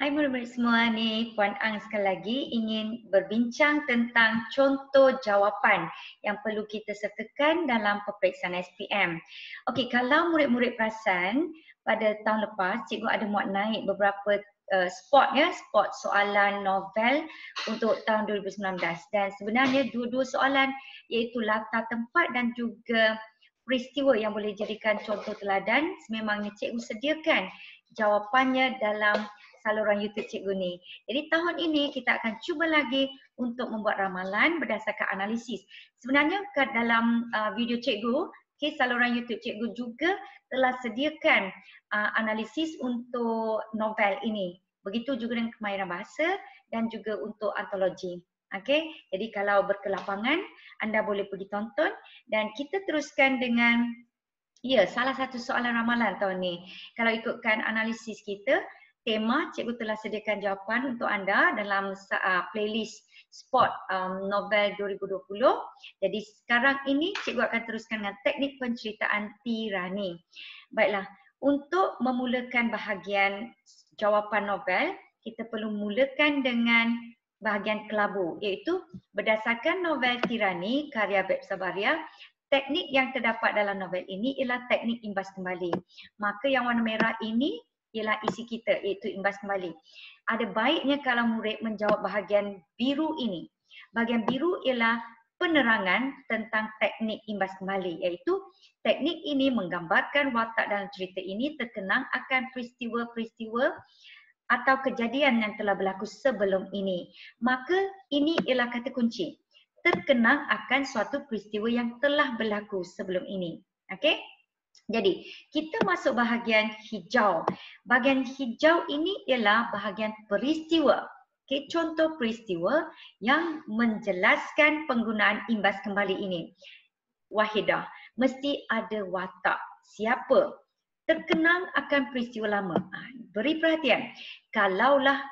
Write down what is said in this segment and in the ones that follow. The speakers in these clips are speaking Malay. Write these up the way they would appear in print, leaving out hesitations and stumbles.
Hai murid-murid semua, ni Puan Ang sekali lagi ingin berbincang tentang contoh jawapan yang perlu kita sertakan dalam peperiksaan SPM. Okey, kalau murid-murid perasan pada tahun lepas cikgu ada muat naik beberapa spot soalan novel untuk tahun 2019 dan sebenarnya dua-dua soalan iaitu latar tempat dan juga peristiwa yang boleh jadikan contoh teladan sememangnya cikgu sediakan jawapannya dalam saluran YouTube cikgu ni. Jadi tahun ini kita akan cuba lagi untuk membuat ramalan berdasarkan analisis. Sebenarnya dalam video cikgu, saluran YouTube cikgu juga telah sediakan analisis untuk novel ini. Begitu juga dengan kemahiran bahasa dan juga untuk antologi. Okey, jadi kalau berkelapangan anda boleh pergi tonton dan kita teruskan dengan salah satu soalan ramalan tahun ni. Kalau ikutkan analisis kita, tema cikgu telah sediakan jawapan untuk anda dalam playlist spot novel 2020. Jadi sekarang ini cikgu akan teruskan dengan teknik penceritaan tirani. Baiklah, untuk memulakan bahagian jawapan novel, kita perlu mulakan dengan bahagian kelabu, iaitu berdasarkan novel Tirani karya Beb Sabaria. Teknik yang terdapat dalam novel ini ialah teknik imbas kembali. Maka yang warna merah ini ialah isi kita, iaitu imbas kembali. Ada baiknya kalau murid menjawab bahagian biru ini. Bahagian biru ialah penerangan tentang teknik imbas kembali, iaitu teknik ini menggambarkan watak dalam cerita ini terkenang akan peristiwa-peristiwa atau kejadian yang telah berlaku sebelum ini. Maka ini ialah kata kunci. Terkenang akan suatu peristiwa yang telah berlaku sebelum ini. Okey? Jadi, kita masuk bahagian hijau. Bahagian hijau ini ialah bahagian peristiwa. Okey, contoh peristiwa yang menjelaskan penggunaan imbas kembali ini. Wahidah, mesti ada watak. Siapa? Terkenang akan peristiwa lama. Beri perhatian. Kalaulah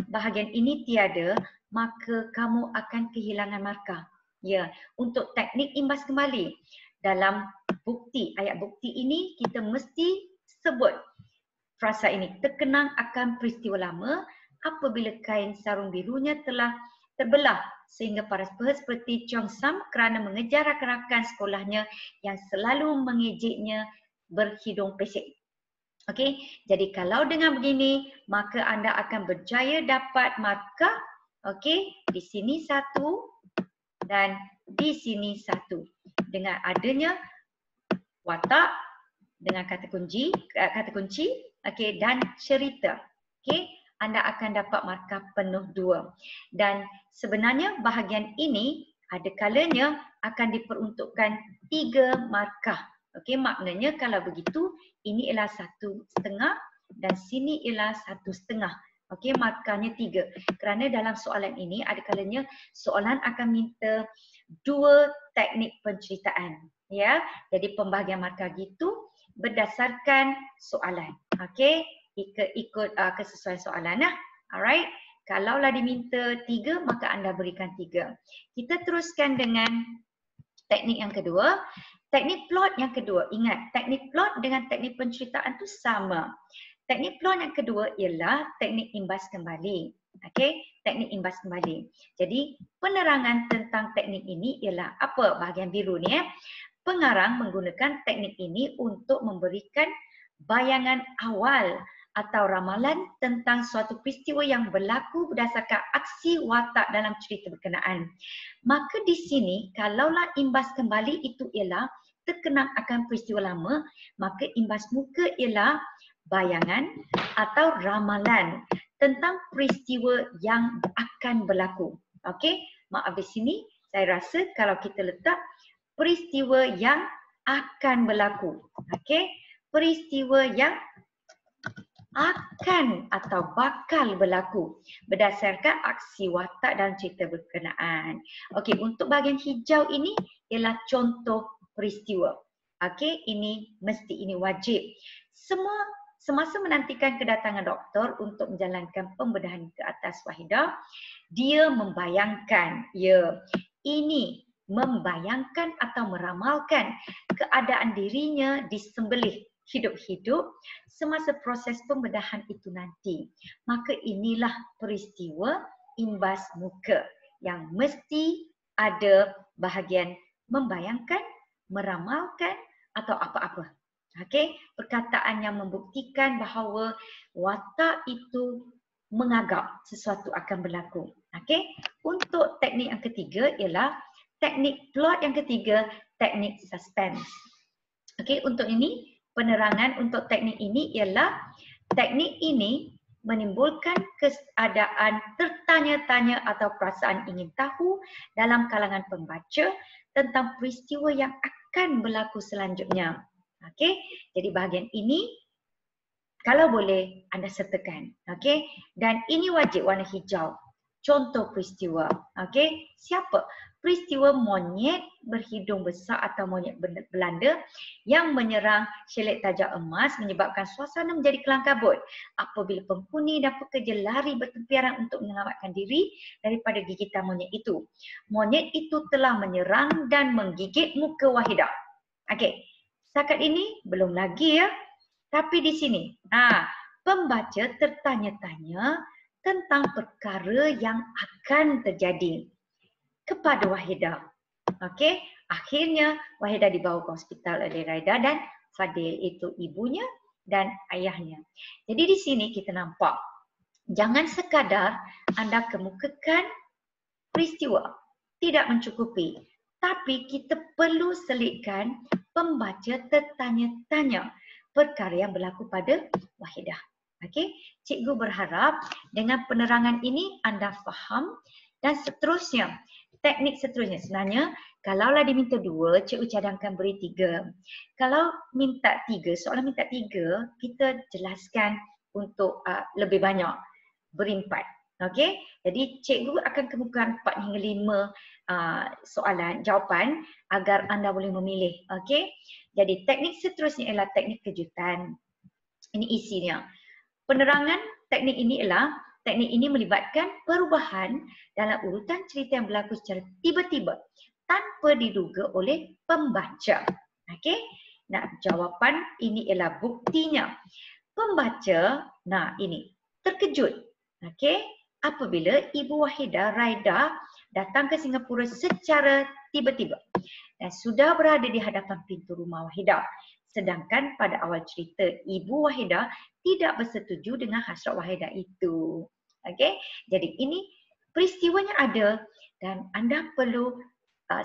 bahagian ini tiada, maka kamu akan kehilangan markah. Ya, untuk teknik imbas kembali. Dalam bukti, ayat bukti ini kita mesti sebut frasa ini. Terkenang akan peristiwa lama apabila kain sarung birunya telah terbelah sehingga para seperti Cheong Sam kerana mengejar rakan-rakan sekolahnya yang selalu mengejeknya berhidung pesek. Okey, jadi kalau dengan begini maka anda akan berjaya dapat markah. Okey, di sini 1 dan di sini 1 dengan adanya watak dengan kata kunci, okey, dan cerita. Okey, anda akan dapat markah penuh 2. Dan sebenarnya bahagian ini ada kalanya akan diperuntukkan 3 markah. Okey, maknanya kalau begitu ini ialah 1,5 dan sini ialah 1,5. Okey, markahnya 3. Kerana dalam soalan ini ada kalanya soalan akan minta 2 teknik penceritaan. Ya, jadi pembahagian markah gitu berdasarkan soalan. Okey, ikut kesesuaian soalan lah. Alright. Kalaulah diminta 3 maka anda berikan 3. Kita teruskan dengan teknik yang kedua. Teknik plot yang kedua. Ingat, teknik plot dengan teknik penceritaan tu sama. Teknik plot yang kedua ialah teknik imbas kembali. Okey, teknik imbas kembali. Jadi, penerangan tentang teknik ini ialah apa? Bahagian biru ni. Pengarang menggunakan teknik ini untuk memberikan bayangan awal atau ramalan tentang suatu peristiwa yang berlaku berdasarkan aksi watak dalam cerita berkenaan. Maka di sini, kalaulah imbas kembali itu ialah terkenang akan peristiwa lama, maka imbas muka ialah bayangan atau ramalan tentang peristiwa yang akan berlaku. Okey, maaf di sini saya rasa kalau kita letak peristiwa yang akan berlaku. Okey, peristiwa yang akan atau bakal berlaku berdasarkan aksi watak dan cerita berkenaan. Okey, untuk bahagian hijau ini ialah contoh peristiwa. Okey, ini mesti, ini wajib. Semasa menantikan kedatangan doktor untuk menjalankan pembedahan ke atas Wahidah, dia membayangkan, membayangkan atau meramalkan keadaan dirinya disembelih hidup-hidup semasa proses pembedahan itu nanti. Maka inilah peristiwa imbas muka yang mesti ada bahagian membayangkan, meramalkan atau apa-apa. Okey, perkataan yang membuktikan bahawa watak itu mengagap sesuatu akan berlaku. Okey, untuk teknik yang ketiga ialah teknik plot yang ketiga, teknik suspense. Okey, untuk ini penerangan untuk teknik ini ialah teknik ini menimbulkan keadaan tertanya-tanya atau perasaan ingin tahu dalam kalangan pembaca tentang peristiwa yang akan berlaku selanjutnya. Okey, jadi bahagian ini kalau boleh anda sertakan. Okey, dan ini wajib warna hijau. Contoh peristiwa. Okey, siapa? Peristiwa monyet berhidung besar atau monyet Belanda yang menyerang syelik tajam emas menyebabkan suasana menjadi kelam kabut apabila penghuni dan pekerja lari bertempiaran untuk menyelamatkan diri daripada gigitan monyet itu. Monyet itu telah menyerang dan menggigit muka Wahidah. Okey, setakat ini belum lagi ya. Tapi di sini, pembaca tertanya-tanya tentang perkara yang akan terjadi kepada Wahidah. Okey, akhirnya Wahidah dibawa ke hospital oleh Raida dan Fadil, itu ibunya dan ayahnya. Jadi di sini kita nampak, jangan sekadar anda kemukakan peristiwa, tidak mencukupi. Tapi kita perlu selitkan pembaca tertanya-tanya perkara yang berlaku pada Wahidah. Okey, cikgu berharap dengan penerangan ini anda faham dan seterusnya. Teknik seterusnya sebenarnya kalaulah diminta 2, cikgu cadangkan beri 3. Kalau minta 3, soalan minta 3, kita jelaskan untuk lebih banyak, beri 4. Okey, jadi cikgu akan kemukakan 4 hingga 5 soalan, jawapan agar anda boleh memilih. Okey, jadi teknik seterusnya ialah teknik kejutan. Ini isinya. Penerangan teknik ini ialah teknik ini melibatkan perubahan dalam urutan cerita yang berlaku secara tiba-tiba tanpa diduga oleh pembaca. Okey, nah jawapan ini ialah buktinya. Pembaca, ini terkejut. Okey, apabila Ibu Wahidah Raida datang ke Singapura secara tiba-tiba dan sudah berada di hadapan pintu rumah Wahidah. Sedangkan pada awal cerita, Ibu Wahidah tidak bersetuju dengan hasrat Wahidah itu. Okey, jadi ini peristiwanya ada dan anda perlu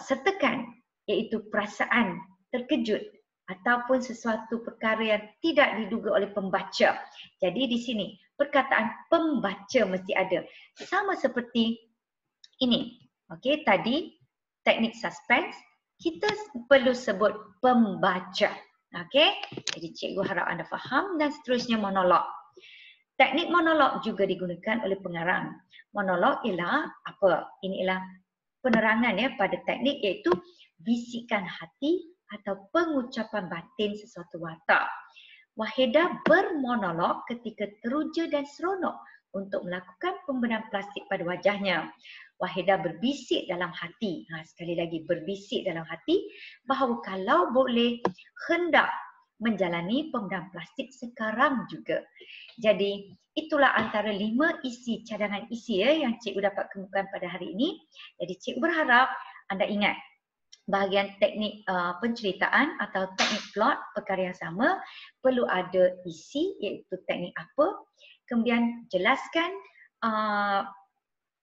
sertakan, iaitu perasaan terkejut ataupun sesuatu perkara yang tidak diduga oleh pembaca. Jadi di sini perkataan pembaca mesti ada. Sama seperti ini. Okey, tadi teknik suspense kita perlu sebut pembaca. Okey, jadi cikgu harap anda faham dan seterusnya monolog. Teknik monolog juga digunakan oleh pengarang. Monolog ialah apa? Ini ialah penerangan ya pada teknik iaitu bisikan hati atau pengucapan batin sesuatu watak. Wahidah bermonolog ketika teruja dan seronok untuk melakukan pembedahan plastik pada wajahnya. Wahidah berbisik dalam hati, sekali lagi berbisik dalam hati bahawa kalau boleh hendak menjalani pembedahan plastik sekarang juga. Jadi itulah antara 5 isi, cadangan isi yang cikgu dapat kemukakan pada hari ini. Jadi cikgu berharap anda ingat bahagian teknik penceritaan atau teknik plot perkara yang sama perlu ada isi iaitu teknik apa, kemudian jelaskan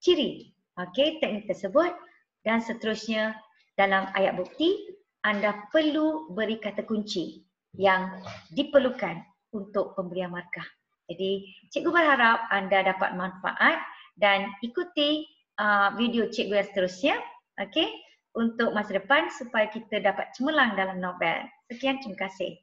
ciri teknik tersebut dan seterusnya dalam ayat bukti anda perlu beri kata kunci yang diperlukan untuk pemberian markah. Jadi cikgu berharap anda dapat manfaat dan ikuti video cikgu yang seterusnya untuk masa depan supaya kita dapat cemerlang dalam novel. Sekian, terima kasih.